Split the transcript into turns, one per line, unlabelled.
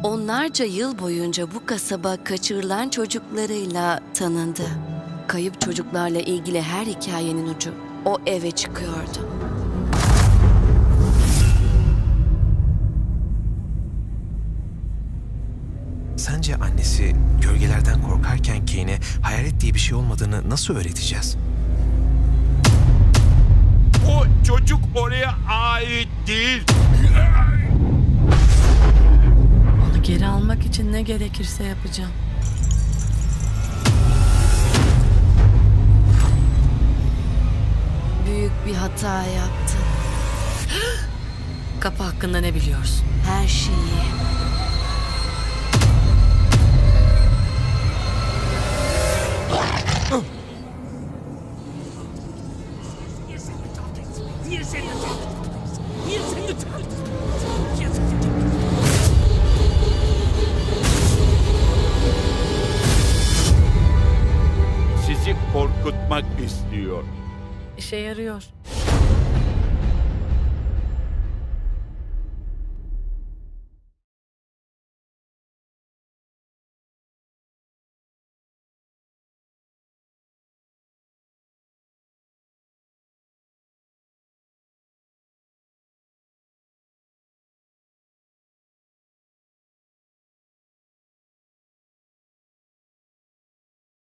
Onlarca yıl boyunca bu kasaba kaçırılan çocuklarıyla tanındı. Kayıp çocuklarla ilgili her hikayenin ucu o eve çıkıyordu.
Sence annesi gölgelerden korkarken Kane'e hayalet diye bir şey olmadığını nasıl öğreteceğiz?
O çocuk oraya ait değil.
Onu geri almak için ne gerekirse yapacağım.
Büyük bir hata yaptın.
Kapı hakkında ne biliyorsun?
Her şeyi.
Sizi korkutmak istiyor.
İşe yarıyor.